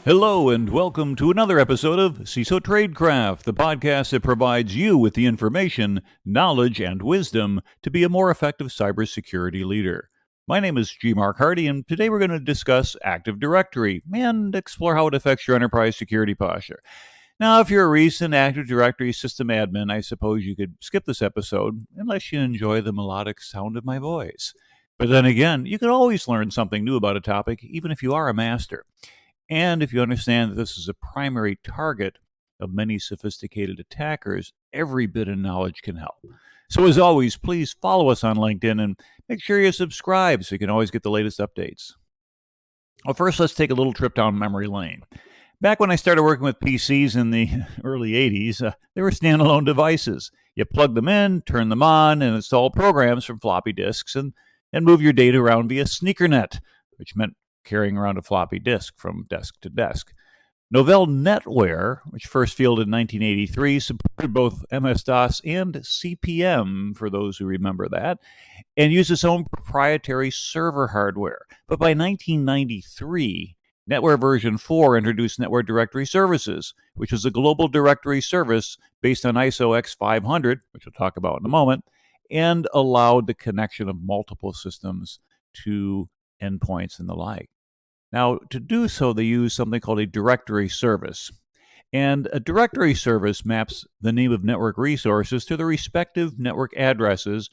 Hello and welcome to another episode of CISO Tradecraft, the podcast that provides you with the information, knowledge, and wisdom to be a more effective cybersecurity leader. My name is G. Mark Hardy, and today we're going to discuss Active Directory and explore how it affects your enterprise security posture. Now, if you're a recent Active Directory system admin, I suppose you could skip this episode unless you enjoy the melodic sound of my voice. But then again, you can always learn something new about a topic, even if you are a master. And if you understand that this is a primary target of many sophisticated attackers, every bit of knowledge can help. So as always, please follow us on LinkedIn and make sure you subscribe so you can always get the latest updates. Well, first, let's take a little trip down memory lane. Back when I started working with PCs in the early 80s, they were standalone devices. You plug them in, turn them on, and install programs from floppy disks and move your data around via sneakernet, which meant carrying around a floppy disk from desk to desk. Novell NetWare, which first fielded in 1983, supported both MS-DOS and CP/M, for those who remember that, and used its own proprietary server hardware. But by 1993, NetWare version 4 introduced Network Directory Services, which was a global directory service based on ISO X500, which we'll talk about in a moment, and allowed the connection of multiple systems to endpoints and the like. Now, to do so, they use something called a directory service. And a directory service maps the name of network resources to the respective network addresses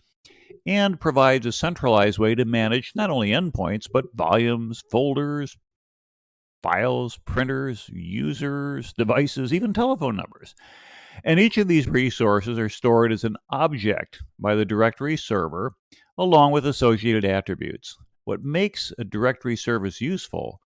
and provides a centralized way to manage not only endpoints, but volumes, folders, files, printers, users, devices, even telephone numbers. And each of these resources are stored as an object by the directory server, along with associated attributes. What makes a directory service useful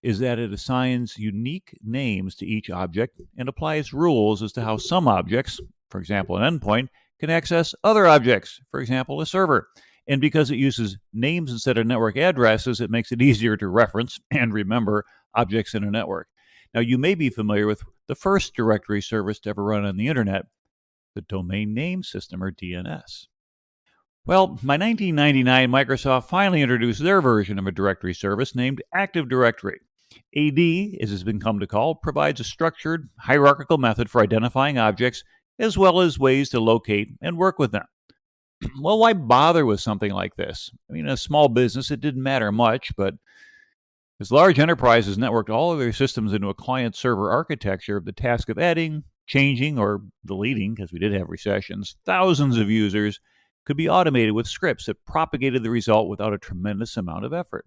is that it assigns unique names to each object and applies rules as to how some objects, for example an endpoint, can access other objects, for example a server. And because it uses names instead of network addresses, it makes it easier to reference and remember objects in a network. Now, you may be familiar with the first directory service to ever run on the internet, the Domain Name System, or DNS. Well, by 1999, Microsoft finally introduced their version of a directory service named Active Directory. AD, as it's been come to call, provides a structured, hierarchical method for identifying objects, as well as ways to locate and work with them. Well, why bother with something like this? I mean, in a small business, it didn't matter much, but as large enterprises networked all of their systems into a client-server architecture, the task of adding, changing, or deleting, because we did have recessions, thousands of users could be automated with scripts that propagated the result without a tremendous amount of effort.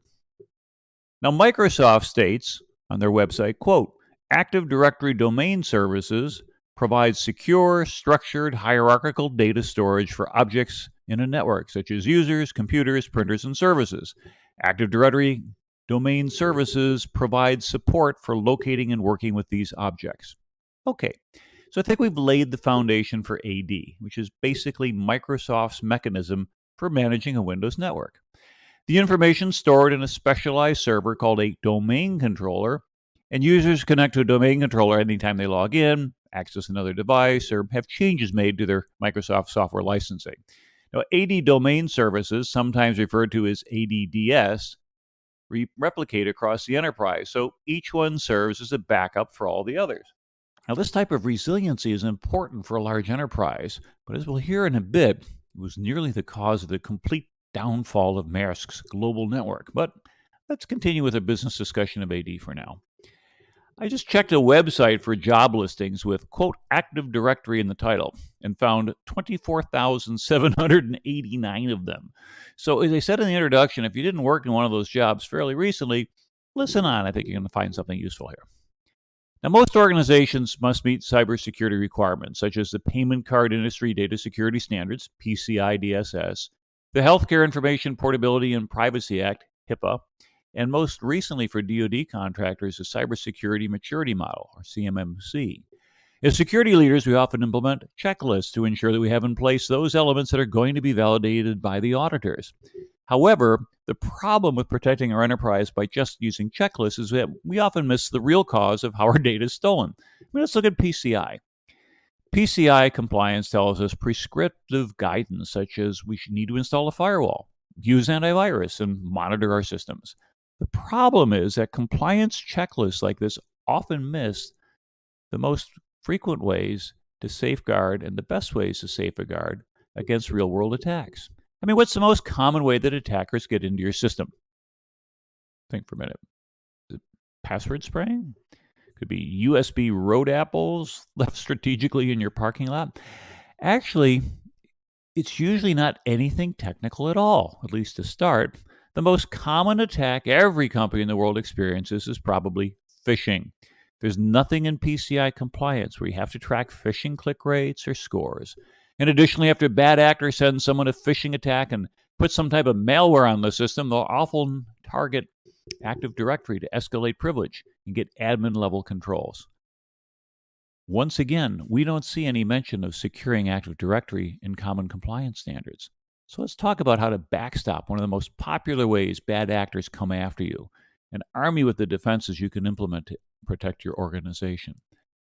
Now, Microsoft states on their website, quote, Active Directory Domain Services provides secure, structured, hierarchical data storage for objects in a network, such as users, computers, printers, and services. Active Directory Domain Services provides support for locating and working with these objects. Okay. So I think we've laid the foundation for AD, which is basically Microsoft's mechanism for managing a Windows network. The information stored in a specialized server called a domain controller, and users connect to a domain controller anytime they log in, access another device, or have changes made to their Microsoft software licensing. Now, AD domain services, sometimes referred to as ADDS, replicate across the enterprise, so each one serves as a backup for all the others. Now, this type of resiliency is important for a large enterprise, but as we'll hear in a bit, it was nearly the cause of the complete downfall of Maersk's global network. But let's continue with a business discussion of AD for now. I just checked a website for job listings with, quote, Active Directory in the title and found 24,789 of them. So as I said in the introduction, if you didn't work in one of those jobs fairly recently, listen on. I think you're going to find something useful here. Now, most organizations must meet cybersecurity requirements, such as the Payment Card Industry Data Security Standards, PCI DSS, the Healthcare Information Portability and Privacy Act, HIPAA, and most recently for DoD contractors, the Cybersecurity Maturity Model, or CMMC. As security leaders, we often implement checklists to ensure that we have in place those elements that are going to be validated by the auditors. However, the problem with protecting our enterprise by just using checklists is that we often miss the real cause of how our data is stolen. Let's look at PCI. PCI compliance tells us prescriptive guidance, such as we should need to install a firewall, use antivirus, and monitor our systems. The problem is that compliance checklists like this often miss the most frequent ways to safeguard and the best ways to safeguard against real-world attacks. I mean, what's the most common way that attackers get into your system? Think for a minute. Is it password spraying? Could be USB road apples left strategically in your parking lot. Actually, it's usually not anything technical at all, at least to start. The most common attack every company in the world experiences is probably phishing. There's nothing in PCI compliance where you have to track phishing click rates or scores. And additionally, after a bad actor sends someone a phishing attack and puts some type of malware on the system, they'll often target Active Directory to escalate privilege and get admin level controls. Once again, we don't see any mention of securing Active Directory in common compliance standards. So let's talk about how to backstop one of the most popular ways bad actors come after you and arm you with the defenses you can implement to protect your organization.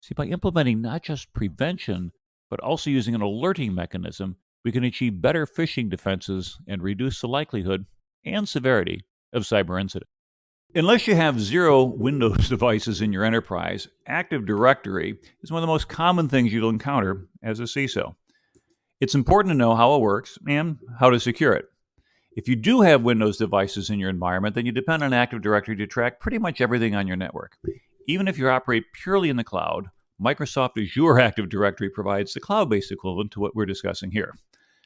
See, by implementing not just prevention, but also using an alerting mechanism, we can achieve better phishing defenses and reduce the likelihood and severity of cyber incidents. Unless you have 0 Windows devices in your enterprise, Active Directory is one of the most common things you'll encounter as a CISO. It's important to know how it works and how to secure it. If you do have Windows devices in your environment, then you depend on Active Directory to track pretty much everything on your network. Even if you operate purely in the cloud, Microsoft Azure Active Directory provides the cloud-based equivalent to what we're discussing here.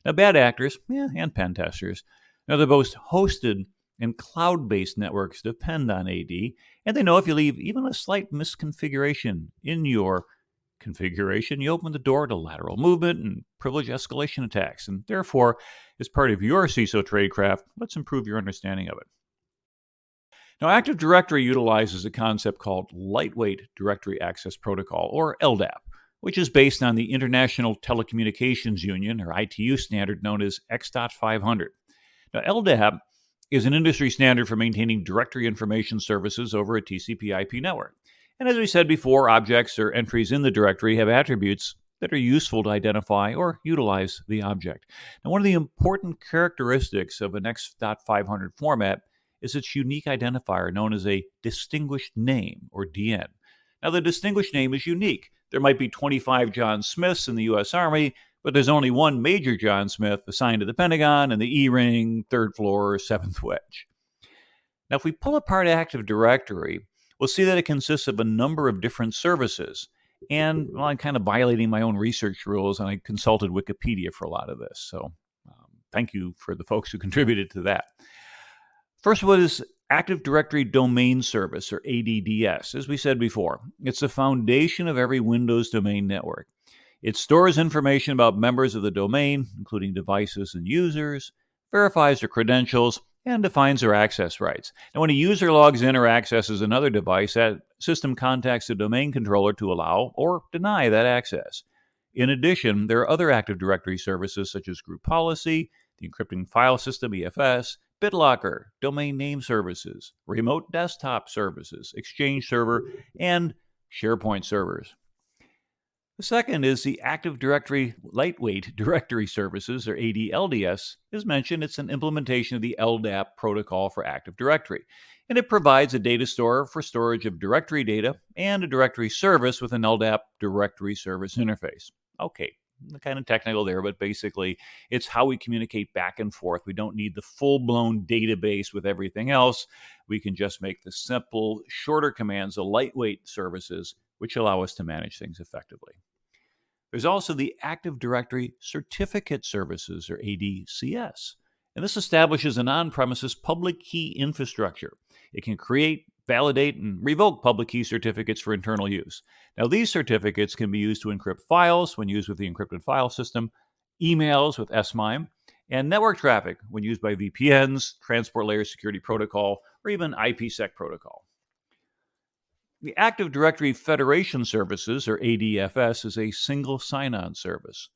Now, bad actors and pen testers, they're both hosted and cloud-based networks depend on AD, and they know if you leave even a slight misconfiguration in your configuration, you open the door to lateral movement and privilege escalation attacks. And therefore, as part of your CISO Tradecraft, let's improve your understanding of it. Now, Active Directory utilizes a concept called Lightweight Directory Access Protocol, or Ldap, which is based on the International Telecommunications Union, or ITU standard known as X.500. Now, Ldap is an industry standard for maintaining directory information services over a TCP/IP network. And as we said before, objects or entries in the directory have attributes that are useful to identify or utilize the object. Now, one of the important characteristics of an X.500 format is its unique identifier known as a distinguished name, or DN. Now, the distinguished name is unique. There might be 25 John Smiths in the U.S. Army, but there's only one Major John Smith assigned to the Pentagon and the E-ring, 3rd floor, 7th wedge. Now, if we pull apart Active Directory, we'll see that it consists of a number of different services. And I'm kind of violating my own research rules, and I consulted Wikipedia for a lot of this. So thank you for the folks who contributed to that. First one is Active Directory Domain Service, or ADDS. As we said before, it's the foundation of every Windows domain network. It stores information about members of the domain, including devices and users, verifies their credentials, and defines their access rights. Now, when a user logs in or accesses another device, that system contacts the domain controller to allow or deny that access. In addition, there are other Active Directory services such as Group Policy, the Encrypting File System, EFS, BitLocker, Domain Name Services, Remote Desktop Services, Exchange Server, and SharePoint servers. The second is the Active Directory Lightweight Directory Services, or ADLDS. As mentioned, it's an implementation of the Ldap protocol for Active Directory, and it provides a data store for storage of directory data and a directory service with an Ldap directory service interface. Okay, kind of technical there, but basically it's how we communicate back and forth. We don't need the full-blown database with everything else. We can just make the simple, shorter commands, the lightweight services, which allow us to manage things effectively. There's also the Active Directory Certificate Services, or ADCS, and this establishes an on-premises public key infrastructure. It can create, validate, and revoke public key certificates for internal use. Now, these certificates can be used to encrypt files when used with the encrypted file system, emails with SMIME, and network traffic when used by VPNs, Transport Layer Security Protocol, or even IPsec protocol. The Active Directory Federation Services, or ADFS, is a single sign-on service.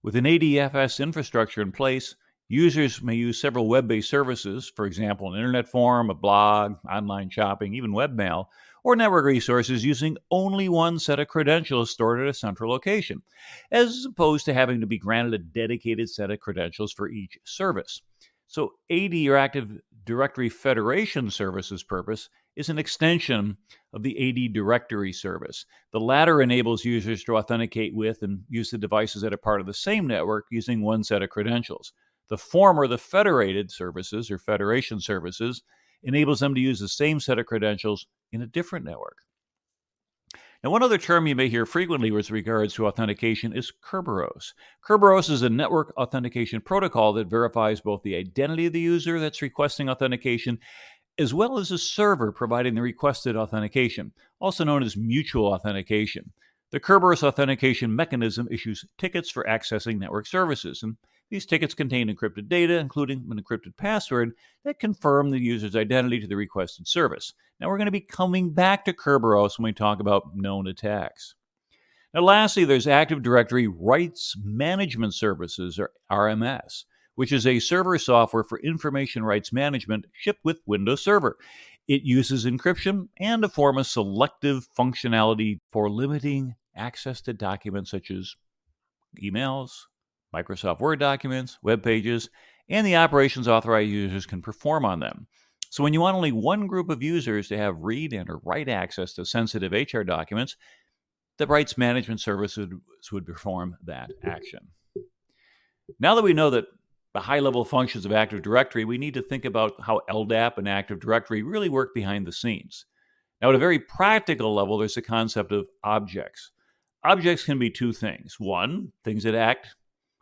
With an ADFS infrastructure in place, users may use several web-based services, for example, an internet forum, a blog, online shopping, even webmail, or network resources using only one set of credentials stored at a central location, as opposed to having to be granted a dedicated set of credentials for each service. So AD, or Active Directory Federation Services purpose, is an extension of the AD directory service. The latter enables users to authenticate with and use the devices that are part of the same network using one set of credentials. The former, the federated services or federation services, enables them to use the same set of credentials in a different network. Now, one other term you may hear frequently with regards to authentication is Kerberos. Kerberos is a network authentication protocol that verifies both the identity of the user that's requesting authentication as well as the server providing the requested authentication, also known as mutual authentication. The Kerberos authentication mechanism issues tickets for accessing network services, and these tickets contain encrypted data, including an encrypted password, that confirm the user's identity to the requested service. Now, we're going to be coming back to Kerberos when we talk about known attacks. Now, lastly, there's Active Directory Rights Management Services, or RMS, which is a server software for information rights management shipped with Windows Server. It uses encryption and a form of selective functionality for limiting access to documents such as emails, Microsoft Word documents, web pages, and the operations authorized users can perform on them. So when you want only one group of users to have read and or write access to sensitive HR documents, the rights management service would perform that action. Now that we know that the high-level functions of Active Directory, we need to think about how Ldap and Active Directory really work behind the scenes. Now, at a very practical level, there's the concept of objects. Objects can be two things. One, things that act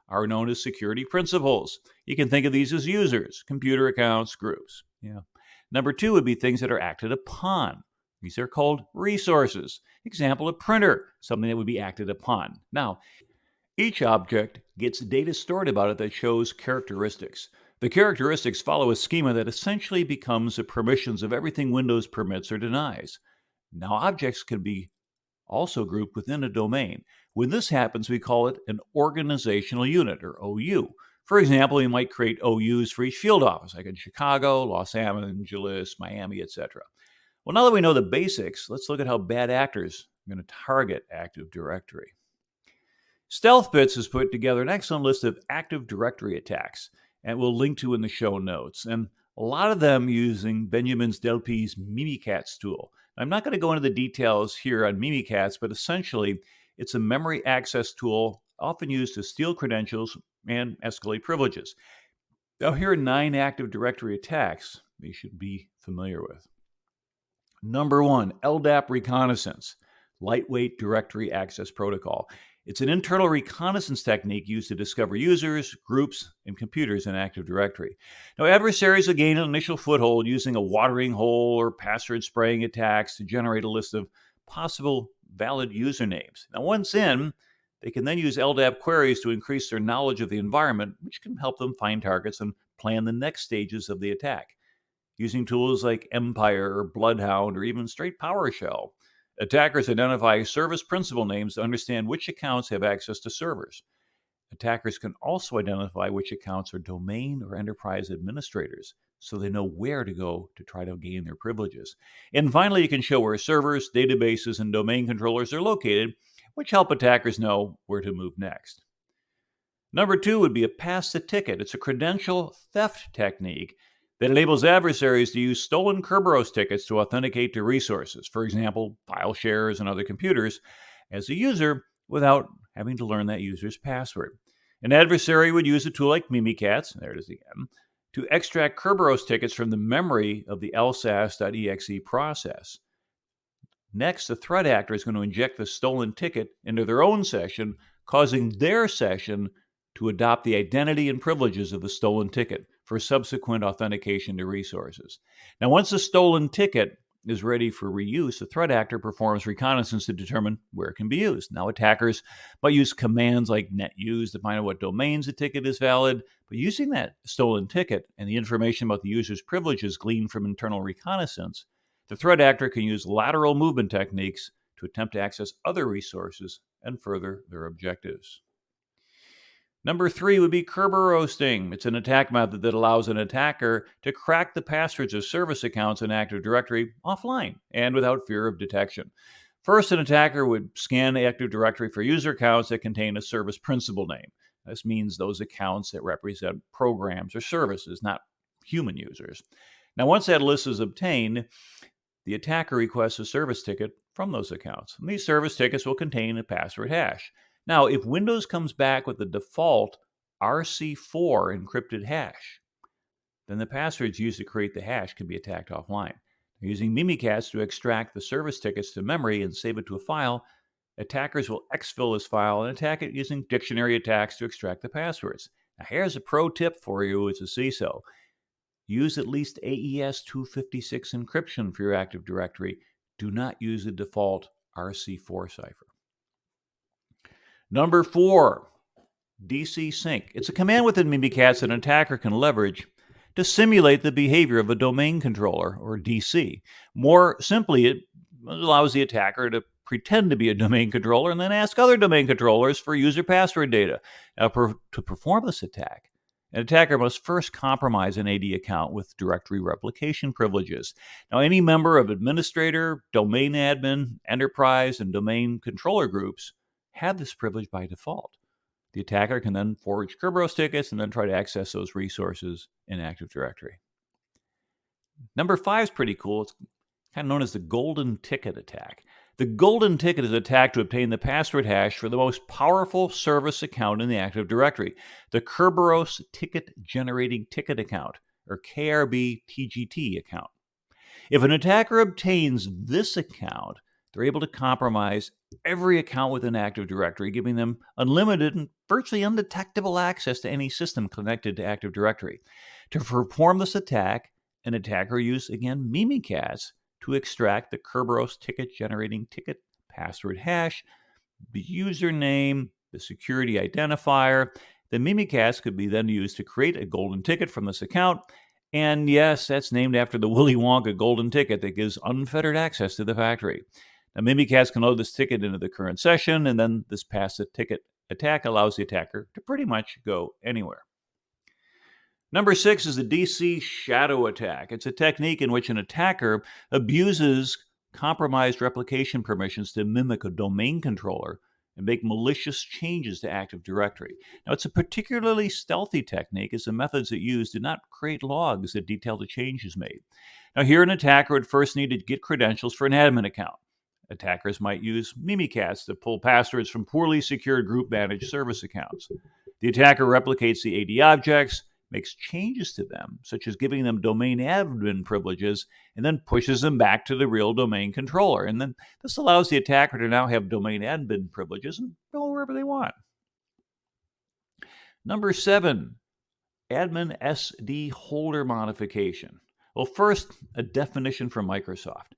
are known as security principals. You can think of these as users, computer accounts, groups. Number two would be things that are acted upon. These are called resources. Example, a printer, something that would be acted upon. Now, each object gets data stored about it that shows characteristics. The characteristics follow a schema that essentially becomes the permissions of everything Windows permits or denies. Now, objects can be also grouped within a domain. When this happens, we call it an organizational unit, or OU. For example, you might create OUs for each field office, like in Chicago, Los Angeles, Miami, etc. Well, now that we know the basics, let's look at how bad actors are going to target Active Directory. Stealthbits has put together an excellent list of Active Directory attacks, and we'll link to in the show notes, and a lot of them using Benjamin Delpy's Mimikatz tool. I'm not going to go into the details here on Mimikatz, but essentially, it's a memory access tool often used to steal credentials and escalate privileges. Now, here are 9 Active Directory attacks you should be familiar with. Number 1, Ldap Reconnaissance, Lightweight Directory Access Protocol. It's an internal reconnaissance technique used to discover users, groups, and computers in Active Directory. Now, adversaries will gain an initial foothold using a watering hole or password spraying attacks to generate a list of possible valid usernames. Now, once in, they can then use Ldap queries to increase their knowledge of the environment, which can help them find targets and plan the next stages of the attack. Using tools like Empire or Bloodhound or even straight PowerShell, attackers identify service principal names to understand which accounts have access to servers. Attackers can also identify which accounts are domain or enterprise administrators, so they know where to go to try to gain their privileges. And finally, you can show where servers, databases, and domain controllers are located, which help attackers know where to move next. Number 2 would be a pass the ticket. It's a credential theft technique that enables adversaries to use stolen Kerberos tickets to authenticate to resources, for example, file shares and other computers, as a user without having to learn that user's password. An adversary would use a tool like Mimikatz, there it is again, to extract Kerberos tickets from the memory of the lsas.exe process. Next, the threat actor is going to inject the stolen ticket into their own session, causing their session to adopt the identity and privileges of the stolen ticket for subsequent authentication to resources. Now, once the stolen ticket is ready for reuse, the threat actor performs reconnaissance to determine where it can be used. Now, attackers might use commands like netuse to find out what domains the ticket is valid, but using that stolen ticket and the information about the user's privileges gleaned from internal reconnaissance, the threat actor can use lateral movement techniques to attempt to access other resources and further their objectives. Number 3 would be Kerberosing. It's an attack method that allows an attacker to crack the passwords of service accounts in Active Directory offline and without fear of detection. First, an attacker would scan Active Directory for user accounts that contain a service principal name. This means those accounts that represent programs or services, not human users. Now, once that list is obtained, the attacker requests a service ticket from those accounts. And these service tickets will contain a password hash. Now, if Windows comes back with the default RC4 encrypted hash, then the passwords used to create the hash can be attacked offline. Using Mimikatz to extract the service tickets to memory and save it to a file, attackers will exfil this file and attack it using dictionary attacks to extract the passwords. Now, here's a pro tip for you as a CISO. Use at least AES 256 encryption for your Active Directory. Do not use the default RC4 cipher. Number 4, DC sync. It's a command within Mimikatz that an attacker can leverage to simulate the behavior of a domain controller, or DC. More simply, it allows the attacker to pretend to be a domain controller and then ask other domain controllers for user password data. Now, to perform this attack, an attacker must first compromise an AD account with directory replication privileges. Now, any member of administrator, domain admin, enterprise, and domain controller groups have this privilege by default. The attacker can then forge Kerberos tickets and then try to access those resources in Active Directory. Number 5 is pretty cool. It's kind of known as the golden ticket attack. The golden ticket is an attack to obtain the password hash for the most powerful service account in the Active Directory, the Kerberos Ticket Generating Ticket Account, or KRB TGT account. If an attacker obtains this account, they're able to compromise every account within Active Directory, giving them unlimited and virtually undetectable access to any system connected to Active Directory. To perform this attack, an attacker used, again, Mimikatz to extract the Kerberos ticket generating ticket password hash, the username, the security identifier. The Mimikatz could be then used to create a golden ticket from this account. And yes, that's named after the Willy Wonka golden ticket that gives unfettered access to the factory. Now, Mimikatz can load this ticket into the current session, and then this pass the ticket attack allows the attacker to pretty much go anywhere. Number 6 is the DC shadow attack. It's a technique in which an attacker abuses compromised replication permissions to mimic a domain controller and make malicious changes to Active Directory. Now, it's a particularly stealthy technique, as the methods it used did not create logs that detail the changes made. Now, here an attacker would first need to get credentials for an admin account. Attackers might use Mimikatz to pull passwords from poorly secured group-managed service accounts. The attacker replicates the AD objects, makes changes to them, such as giving them domain admin privileges, and then pushes them back to the real domain controller. And then this allows the attacker to now have domain admin privileges and go wherever they want. Number 7, admin SD holder modification. Well, first, a definition from Microsoft.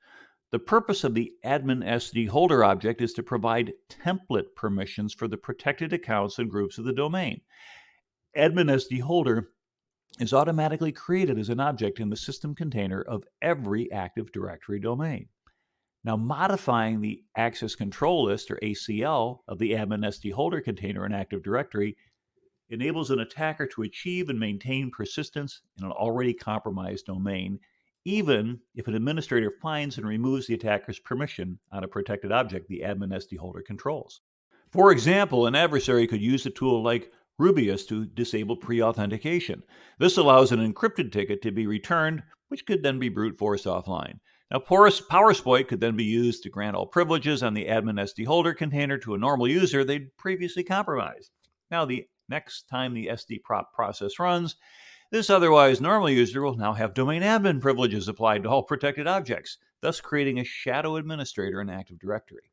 The purpose of the admin SD holder object is to provide template permissions for the protected accounts and groups of the domain. Admin SD holder is automatically created as an object in the system container of every Active Directory domain. Now, modifying the access control list, or ACL, of the admin SD holder container in Active Directory enables an attacker to achieve and maintain persistence in an already compromised domain, even if an administrator finds and removes the attacker's permission on a protected object the admin SD holder controls. For example, an adversary could use a tool like Rubius to disable pre-authentication. This allows an encrypted ticket to be returned, which could then be brute forced offline. Now, PowerSploit could then be used to grant all privileges on the admin SD holder container to a normal user they'd previously compromised. Now, the next time the SD prop process runs, this otherwise normal user will now have domain admin privileges applied to all protected objects, thus creating a shadow administrator in Active Directory.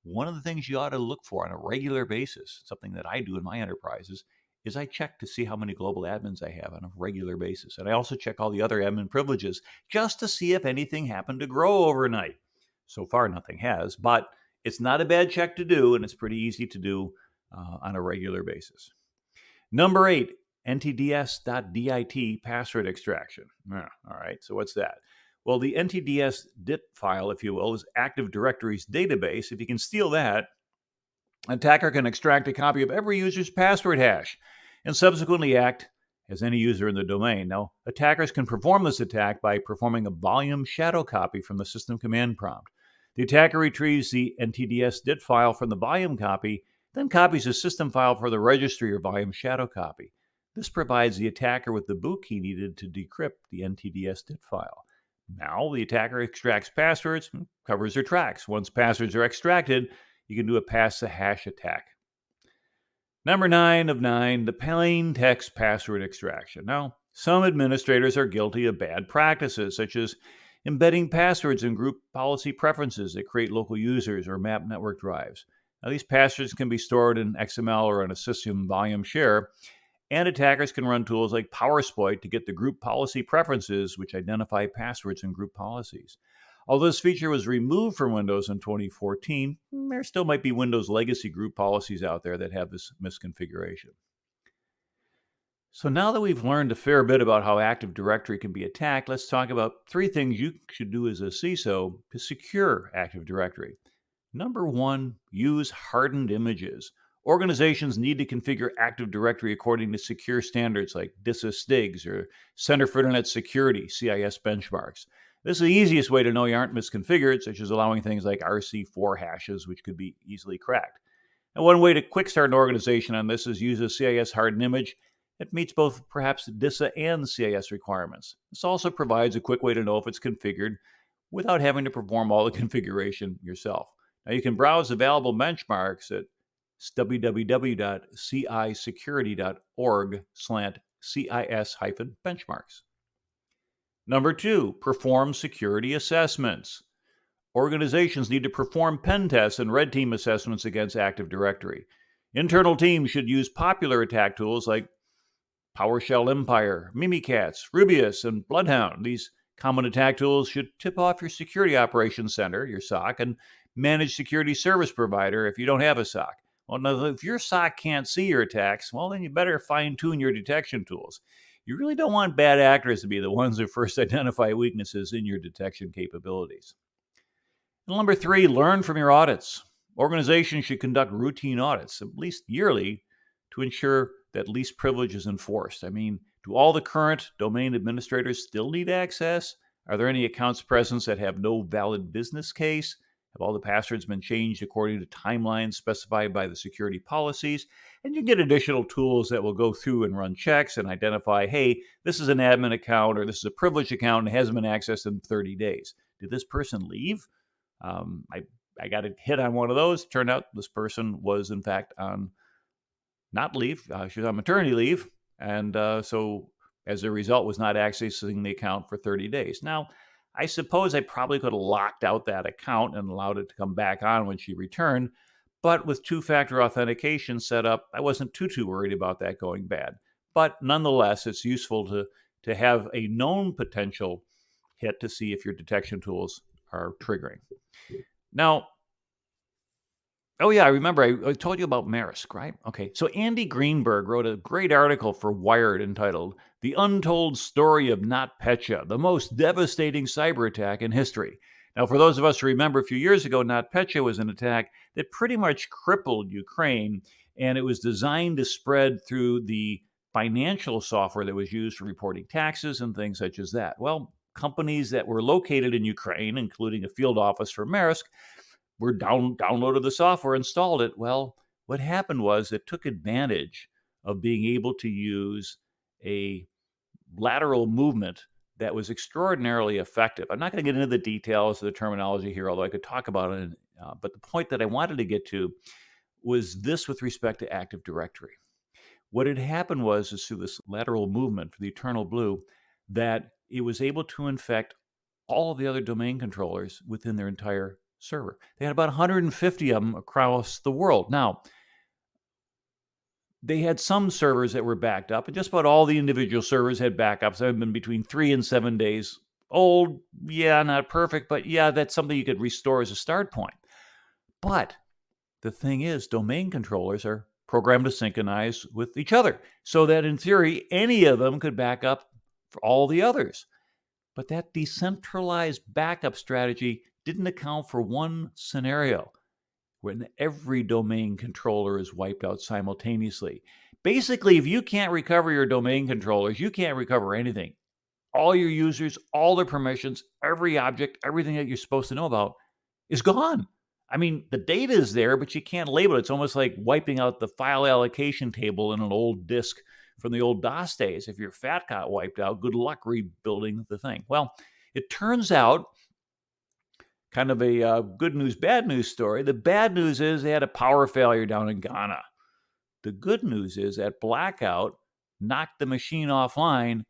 One of the things you ought to look for on a regular basis, something that I do in my enterprises, is I check to see how many global admins I have on a regular basis. And I also check all the other admin privileges just to see if anything happened to grow overnight. So far, nothing has, but it's not a bad check to do, and it's pretty easy to do on a regular basis. Number 8, ntds.dit password extraction. All right, so what's that? Well, the Ntds dit file, if you will, is Active Directory's database. If you can steal that, an attacker can extract a copy of every user's password hash and subsequently act as any user in the domain. Now, attackers can perform this attack by performing a volume shadow copy from the system command prompt. The attacker retrieves the Ntds dit file from the volume copy, then copies a system file for the registry or volume shadow copy. This provides the attacker with the boot key needed to decrypt the Ntds dit file. Now the attacker extracts passwords, covers their tracks. Once passwords are extracted, you can do a pass the hash attack. Number 9 of 9, the plain text password extraction. Now, some administrators are guilty of bad practices, such as embedding passwords in group policy preferences that create local users or map network drives. Now, these passwords can be stored in XML or on a system volume share, and attackers can run tools like PowerSploit to get the group policy preferences, which identify passwords in group policies. Although this feature was removed from Windows in 2014, there still might be Windows legacy group policies out there that have this misconfiguration. So now that we've learned a fair bit about how Active Directory can be attacked, let's talk about 3 things you should do as a CISO to secure Active Directory. Number 1, use hardened images. Organizations need to configure Active Directory according to secure standards like DISA STIGs or Center for Internet Security, CIS benchmarks. This is the easiest way to know you aren't misconfigured, such as allowing things like RC4 hashes, which could be easily cracked. And one way to quick start an organization on this is use a CIS hardened image that meets both perhaps DISA and CIS requirements. This also provides a quick way to know if it's configured without having to perform all the configuration yourself. Now you can browse available benchmarks at www.cisecurity.org/CIS-benchmarks. Number 2, perform security assessments. Organizations need to perform pen tests and red team assessments against Active Directory. Internal teams should use popular attack tools like PowerShell Empire, Mimikatz, Rubius, and Bloodhound. These common attack tools should tip off your Security Operations Center, your SOC, and Managed Security Service Provider if you don't have a SOC. Well, now, if your SOC can't see your attacks, well, then you better fine-tune your detection tools. You really don't want bad actors to be the ones who first identify weaknesses in your detection capabilities. And number 3, learn from your audits. Organizations should conduct routine audits, at least yearly, to ensure that least privilege is enforced. I mean, do all the current domain administrators still need access? Are there any accounts present that have no valid business case? Have all the passwords been changed according to timelines specified by the security policies? And you get additional tools that will go through and run checks and identify, hey, this is an admin account or this is a privileged account and hasn't been accessed in 30 days. Did this person leave? I got a hit on one of those. Turned out this person was, in fact, on not leave. She was on maternity leave. And so as a result, was not accessing the account for 30 days. Now, I suppose I probably could have locked out that account and allowed it to come back on when she returned. But with two-factor authentication set up, I wasn't too worried about that going bad. But nonetheless, it's useful to have a known potential hit to see if your detection tools are triggering. Now, oh yeah, I remember I told you about Maersk, right? Okay, so Andy Greenberg wrote a great article for Wired entitled "The Untold Story of NotPetya, the Most Devastating Cyber Attack in History." Now, for those of us who remember, a few years ago, NotPetya was an attack that pretty much crippled Ukraine, and it was designed to spread through the financial software that was used for reporting taxes and things such as that. Well, companies that were located in Ukraine, including a field office for Maersk, were downloaded the software, installed it. Well, what happened was it took advantage of being able to use a lateral movement that was extraordinarily effective. I'm not going to get into the details of the terminology here, although I could talk about it. But the point that I wanted to get to was this with respect to Active Directory. What had happened was through this lateral movement for the Eternal Blue, that it was able to infect all of the other domain controllers within their entire server. They had about 150 of them across the world. Now, they had some servers that were backed up, and just about all the individual servers had backups that have been between 3 and 7 days old. Yeah, not perfect, but yeah, that's something you could restore as a start point. But the thing is, domain controllers are programmed to synchronize with each other, so that in theory, any of them could back up for all the others. But that decentralized backup strategy didn't account for one scenario when every domain controller is wiped out simultaneously. Basically, if you can't recover your domain controllers, you can't recover anything. All your users, all their permissions, every object, everything that you're supposed to know about is gone. I mean, the data is there, but you can't label it. It's almost like wiping out the file allocation table in an old disk from the old DOS days. If your FAT got wiped out, good luck rebuilding the thing. Well, It turns out, kind of a good news, bad news story. The bad news is they had a power failure down in Ghana. The good news is that blackout knocked the machine offline,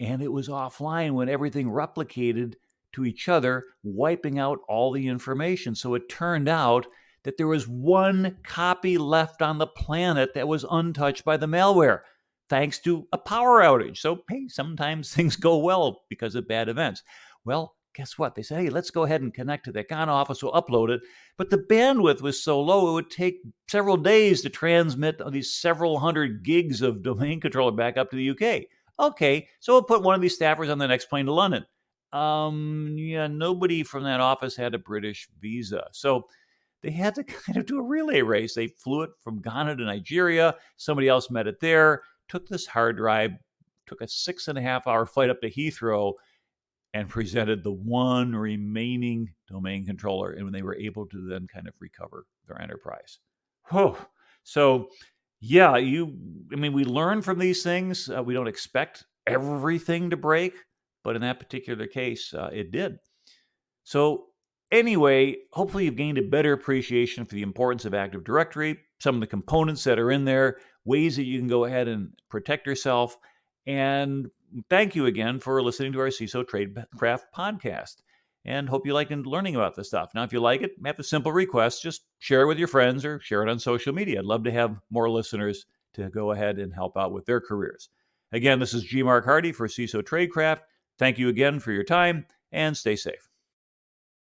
and it was offline when everything replicated to each other, wiping out all the information. So it turned out that there was one copy left on the planet that was untouched by the malware, thanks to a power outage. So, hey, sometimes things go well because of bad events. Well, guess what? They said, hey, let's go ahead and connect to the Ghana office. We'll upload it. But the bandwidth was so low, it would take several days to transmit these several hundred gigs of domain controller back up to the UK. Okay, so we'll put one of these staffers on the next plane to London. Nobody from that office had a British visa. So they had to kind of do a relay race. They flew it from Ghana to Nigeria. Somebody else met it there, took this hard drive, took a 6.5-hour flight up to Heathrow, and presented the one remaining domain controller. And when they were able to then kind of recover their enterprise. Whew. So, yeah, we learn from these things. We don't expect everything to break, but in that particular case, it did. So anyway, hopefully you've gained a better appreciation for the importance of Active Directory, some of the components that are in there, ways that you can go ahead and protect yourself. And thank you again for listening to our CISO Tradecraft podcast. And hope you like learning about this stuff. Now, if you like it, I have a simple request. Just share it with your friends or share it on social media. I'd love to have more listeners to go ahead and help out with their careers. Again, this is G. Mark Hardy for CISO Tradecraft. Thank you again for your time, and stay safe.